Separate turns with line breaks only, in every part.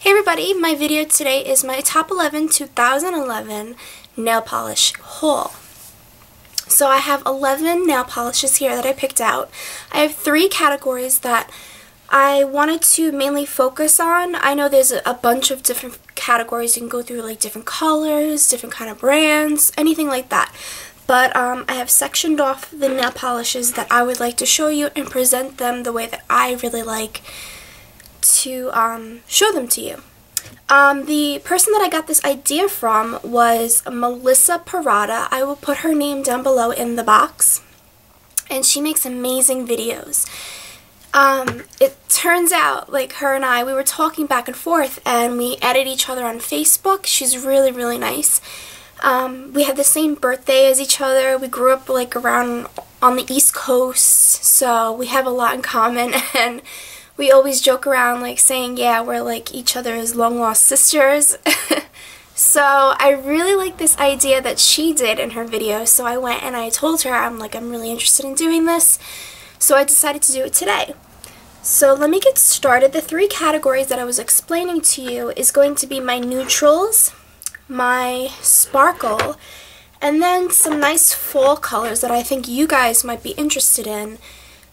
Hey everybody, my video today is my top 11 2011 nail polish haul. So I have 11 nail polishes here that I picked out. I have 3 categories that I wanted to mainly focus on. I know there's a bunch of different categories. You can go through like different colors, different kind of brands, anything like that. But I have sectioned off the nail polishes that I would like to show you and present them the way that I really like to show them to you. The person that I got this idea from was melissaparada. I will put her name down below in the box. And she makes amazing videos. It turns out, like, her and I, we were talking back and forth and we added each other on Facebook. She's really, really nice. We had the same birthday as each other. We grew up like around on the East Coast, so we have a lot in common, and we always joke around like saying, yeah, we're like each other's long-lost sisters. So I really like this idea that she did in her video, so I went and I told her, I'm really interested in doing this, so I decided to do it today. So let me get started. The 3 categories that I was explaining to you is going to be my neutrals, my sparkle, and then some nice fall colors that I think you guys might be interested in,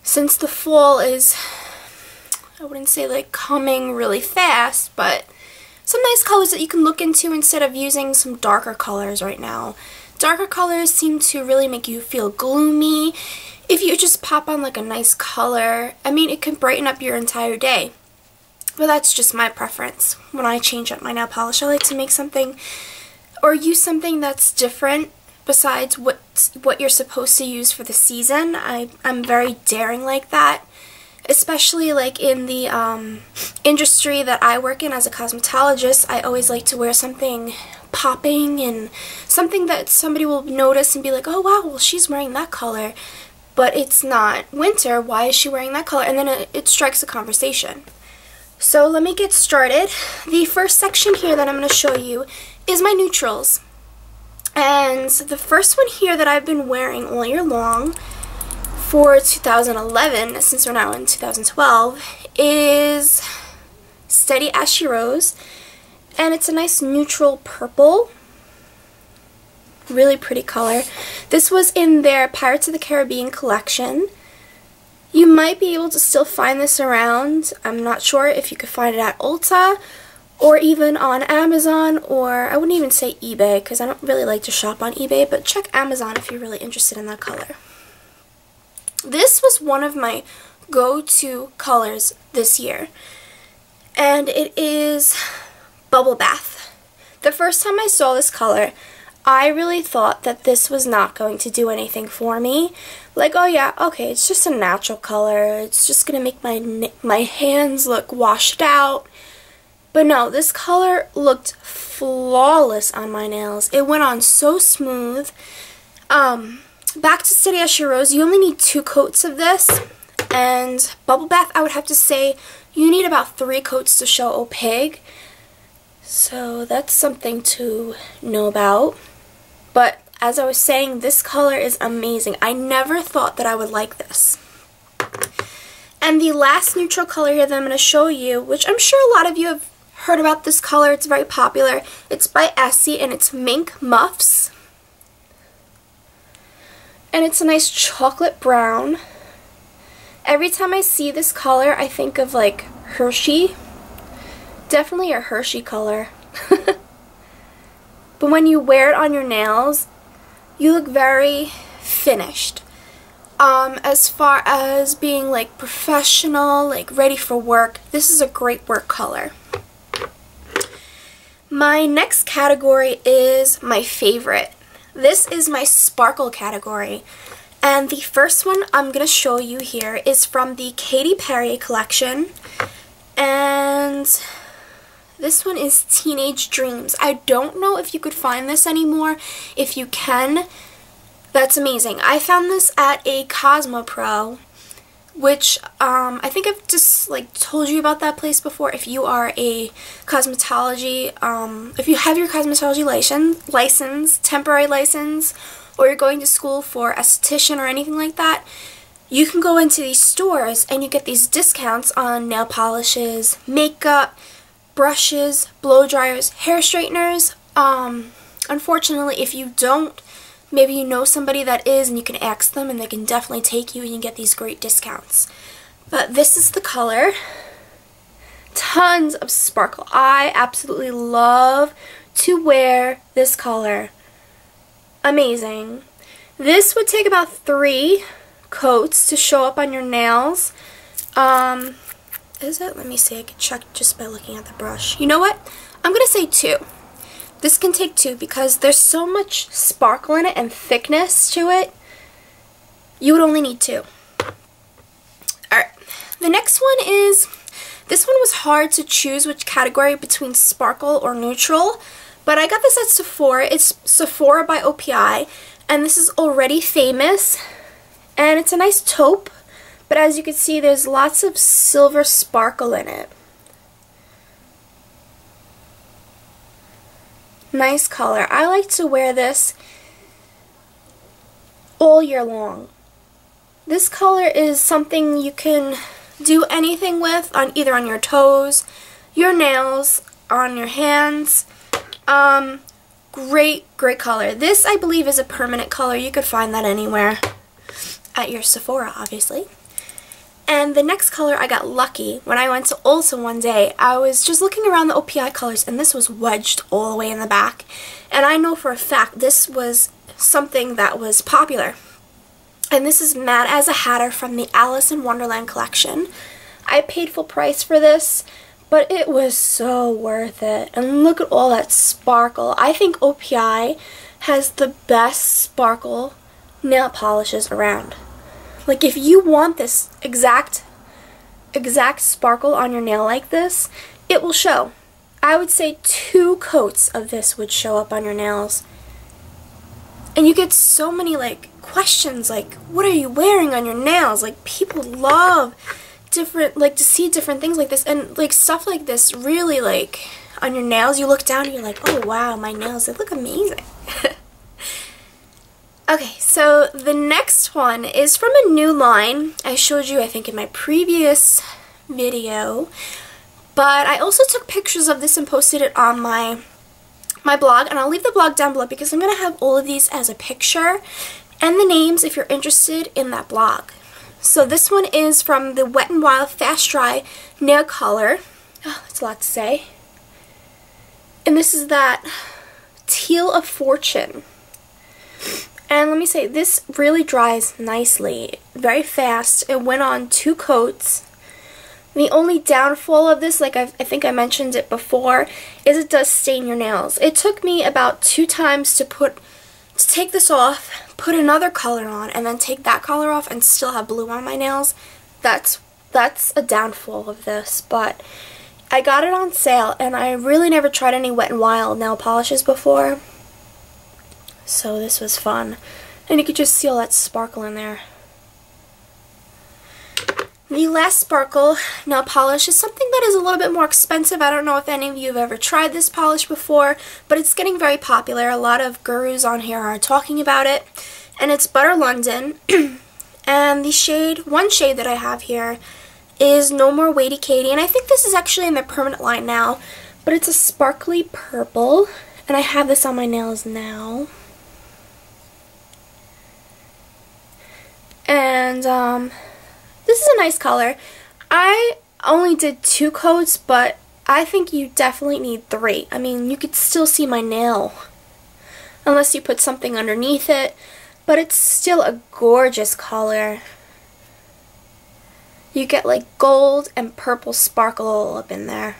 since the fall is, I wouldn't say like coming really fast, but some nice colors that you can look into instead of using some darker colors right now. Darker colors seem to really make you feel gloomy. If you just pop on like a nice color, I mean, it can brighten up your entire day. But that's just my preference. When I change up my nail polish, I like to make something or use something that's different besides what you're supposed to use for the season. I'm very daring like that, especially like in the industry that I work in as a cosmetologist. I always like to wear something popping and something that somebody will notice and be like, oh wow, well she's wearing that color, but it's not winter, why is she wearing that color? And then it strikes a conversation. So let me get started. The first section here that I'm going to show you is my neutrals. And the first one here that I've been wearing all year long for 2011, since we're now in 2012, is Steady Ashy Rose. And it's a nice neutral purple. Really pretty color. This was in their Pirates of the Caribbean collection. You might be able to still find this around. I'm not sure if you could find it at Ulta or even on Amazon, or I wouldn't even say eBay because I don't really like to shop on eBay, but check Amazon if you're really interested in that color. This was one of my go-to colors this year, and it is Bubble Bath. The first time I saw this color, I really thought that this was not going to do anything for me. Like, oh yeah, okay, it's just a natural color. It's just going to make my hands look washed out. But no, this color looked flawless on my nails. It went on so smooth. Back to Steady Ashy Rose, you only need 2 coats of this. And Bubble Bath, I would have to say, you need about 3 coats to show opaque. So that's something to know about. But as I was saying, this color is amazing. I never thought that I would like this. And the last neutral color here that I'm going to show you, which I'm sure a lot of you have heard about this color, it's very popular. It's by Essie and it's Mink Muffs. And it's a nice chocolate brown. Every time I see this color, I think of like Hershey. Definitely a Hershey color. But when you wear it on your nails, you look very finished. As far as being like professional, like ready for work, this is a great work color. My next category is my favorite. This is my sparkle category. And the first one I'm going to show you here is from the Katy Perry collection. And this one is Teenage Dreams. I don't know if you could find this anymore. If you can, that's amazing. I found this at a Cosmo Pro, which I think I've just like told you about that place before. If you are a cosmetology, if you have your cosmetology license, temporary license, or you're going to school for esthetician or anything like that, you can go into these stores and you get these discounts on nail polishes, makeup, brushes, blow dryers, hair straighteners. Unfortunately, if you don't, maybe you know somebody that is and you can ask them and they can definitely take you and you get these great discounts. But this is the color. Tons of sparkle. I absolutely love to wear this color. Amazing. This would take about 3 coats to show up on your nails. Is it? Let me see. I can check just by looking at the brush. You know what? I'm going to say 2. This can take 2 because there's so much sparkle in it and thickness to it. You would only need 2. Alright. The next one is, this one was hard to choose which category between sparkle or neutral, but I got this at Sephora. It's Sephora by OPI, and this is Already Famous, and it's a nice taupe, but as you can see, there's lots of silver sparkle in it. Nice color. I like to wear this all year long. This color is something you can do anything with, on either on your toes, your nails, on your hands. Great color. This, I believe, is a permanent color. You could find that anywhere at your Sephora, obviously. And the next color, I got lucky. When I went to Ulta one day, I was just looking around the OPI colors, and this was wedged all the way in the back. And I know for a fact this was something that was popular. And this is Mad as a Hatter from the Alice in Wonderland collection. I paid full price for this, but it was so worth it. And look at all that sparkle. I think OPI has the best sparkle nail polishes around. Like, if you want this exact sparkle on your nail like this, it will show. I would say 2 coats of this would show up on your nails. And you get so many, like, questions, like, what are you wearing on your nails? Like, people love different, like, to see different things like this. And, like, stuff like this really, like, on your nails, you look down and you're like, oh, wow, my nails, they look amazing. Okay, so the next one is from a new line. I showed you, I think, in my previous video. But I also took pictures of this and posted it on my blog. And I'll leave the blog down below because I'm going to have all of these as a picture and the names if you're interested in that blog. So this one is from the Wet n Wild Fast Dry Nail Color. Oh, that's a lot to say. And this is that Teal of Fortune. And let me say, this really dries nicely, very fast. It went on 2 coats. The only downfall of this, like I think I mentioned it before, is it does stain your nails. It took me about 2 times to take this off, put another color on, and then take that color off and still have blue on my nails. That's a downfall of this, but I got it on sale, and I really never tried any Wet n Wild nail polishes before. So this was fun. And you could just see all that sparkle in there. The last sparkle nail polish is something that is a little bit more expensive. I don't know if any of you have ever tried this polish before, but it's getting very popular. A lot of gurus on here are talking about it. And it's Butter London. And the one shade that I have here is No More Weighty Katie. And I think this is actually in their permanent line now. But it's a sparkly purple. And I have this on my nails now. And this is a nice color. I only did 2 coats, but I think you definitely need 3. I mean, you could still see my nail unless you put something underneath it, but it's still a gorgeous color. You get like gold and purple sparkle all up in there.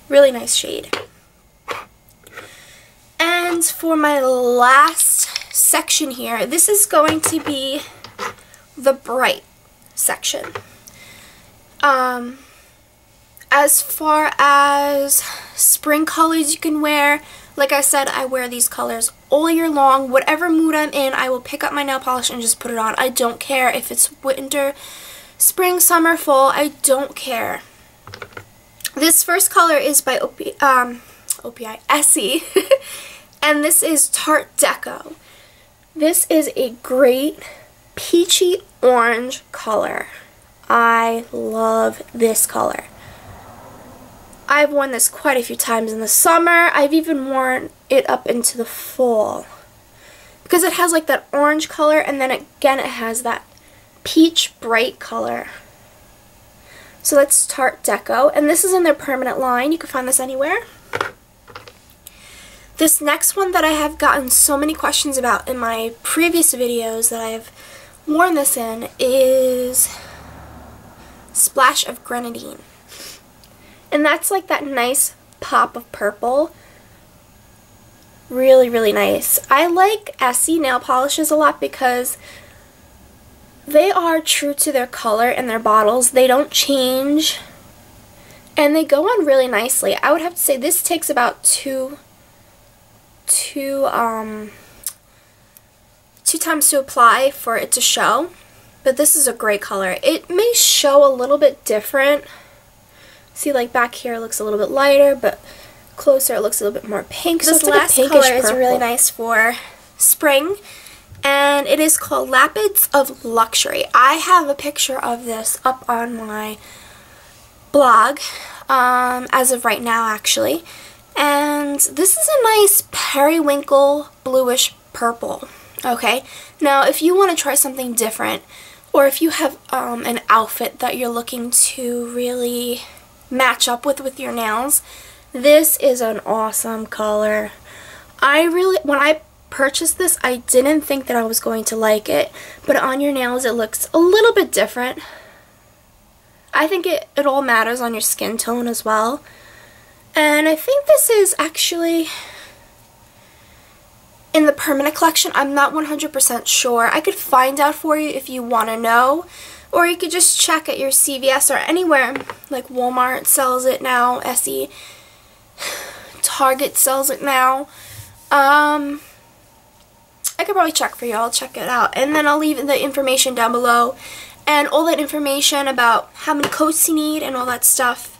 Really nice shade. And for my last section here, this is going to be the bright section. As far as spring colors you can wear, like I said, I wear these colors all year long. Whatever mood I'm in, I will pick up my nail polish and just put it on. I don't care if it's winter, spring, summer, fall, I don't care. This first color is by OPI, Essie, and this is Tarte Deco. This is a great peachy orange color. I love this color. I've worn this quite a few times in the summer. I've even worn it up into the fall. Because it has like that orange color, and then again it has that peach bright color. So that's Tarte Deco, and this is in their permanent line. You can find this anywhere. This next one that I have gotten so many questions about in my previous videos that I've worn this in is Splash of Grenadine. And that's like that nice pop of purple. Really, really nice. I like Essie nail polishes a lot because they are true to their color and their bottles. They don't change. And they go on really nicely. I would have to say this takes about two times to apply for it to show. But this is a great color. It may show a little bit different. See, like back here it looks a little bit lighter, but closer it looks a little bit more pink. So this last color is really nice for spring, and it is called Lapids of Luxury. I have a picture of this up on my blog as of right now, actually. And this is a nice periwinkle bluish purple. Okay, now if you want to try something different, or if you have an outfit that you're looking to really match up with your nails, this is an awesome color. When I purchased this, I didn't think that I was going to like it, but on your nails it looks a little bit different. I think it all matters on your skin tone as well. And I think this is actually in the permanent collection. I'm not 100% sure. I could find out for you if you want to know. Or you could just check at your CVS or anywhere. Like Walmart sells it now. Essie. Target sells it now. I could probably check for you. I'll check it out. And then I'll leave the information down below. And all that information about how many coats you need and all that stuff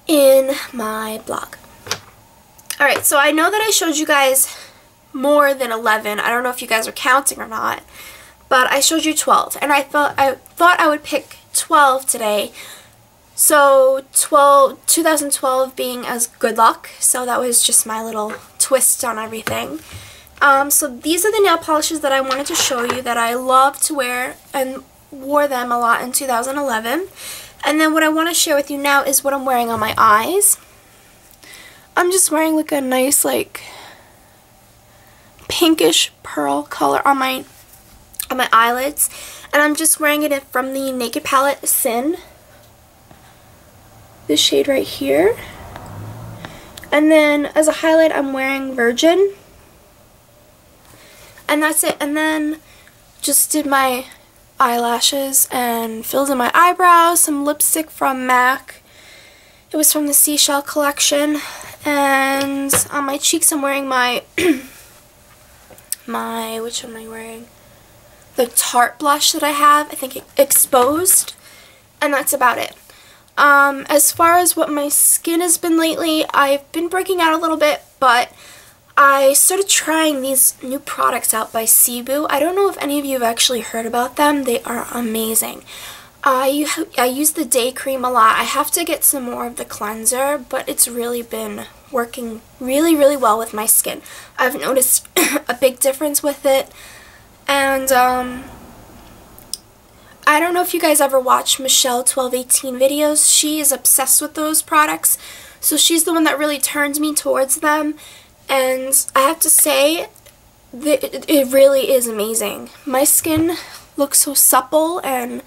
in my blog. Alright, so I know that I showed you guys more than 11. I don't know if you guys are counting or not. But I showed you 12, and I thought I would pick 12 today. So 2012 being as good luck, so that was just my little twist on everything. So these are the nail polishes that I wanted to show you that I love to wear and wore them a lot in 2011. And then what I want to share with you now is what I'm wearing on my eyes. I'm just wearing like a nice like pinkish pearl color on my eyelids, and I'm just wearing it from the Naked Palette Sin, this shade right here. And then as a highlight I'm wearing Virgin, and that's it. And then just did my eyelashes and filled in my eyebrows, some lipstick from MAC. It was from the Seashell collection. And on my cheeks I'm wearing my which one am I wearing? The Tarte blush that I have, I think Exposed, and that's about it. As far as what my skin has been lately, I've been breaking out a little bit, but I started trying these new products out by SUBB. I don't know if any of you have actually heard about them. They are amazing. I use the day cream a lot. I have to get some more of the cleanser, but it's really been working really, really well with my skin. I've noticed a big difference with it. And I don't know if you guys ever watch Michelle 1218 videos. She is obsessed with those products. So she's the one that really turned me towards them. And I have to say, it really is amazing. My skin looks so supple and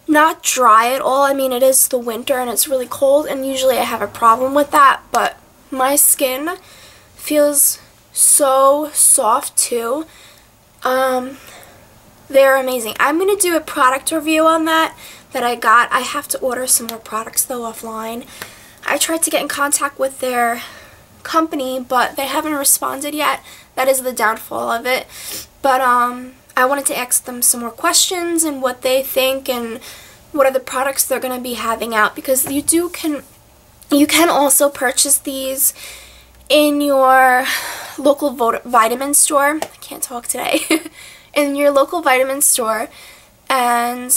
not dry at all. I mean, it is the winter and it's really cold, and usually I have a problem with that, but my skin feels so soft too. They're amazing. I'm going to do a product review on that I got. I have to order some more products though offline. I tried to get in contact with their company, but they haven't responded yet. That is the downfall of it. But I wanted to ask them some more questions and what they think and what are the products they're going to be having out, because you can also purchase these in your local vitamin store. I can't talk today. In your local vitamin store, and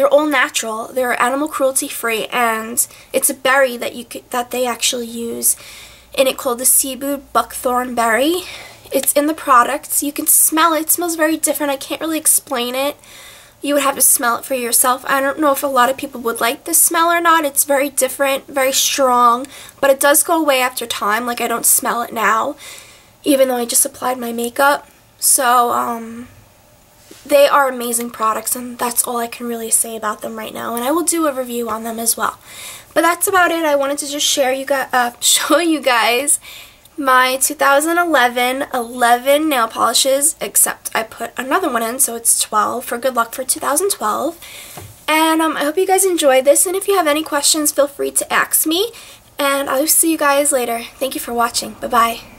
they're all natural. They're animal cruelty free, and it's a berry that they actually use in it called the SUBB buckthorn berry. It's in the products. You can smell it. It smells very different. I can't really explain it. You would have to smell it for yourself. I don't know if a lot of people would like this smell or not. It's very different, very strong, but it does go away after time. Like, I don't smell it now, even though I just applied my makeup. So, they are amazing products, and that's all I can really say about them right now. And I will do a review on them as well. But that's about it. I wanted to just show you guys my 2011 11 nail polishes, except I put another one in, so it's 12 for good luck for 2012. And I hope you guys enjoyed this, and if you have any questions, feel free to ask me, and I'll see you guys later. Thank you for watching. Bye-bye.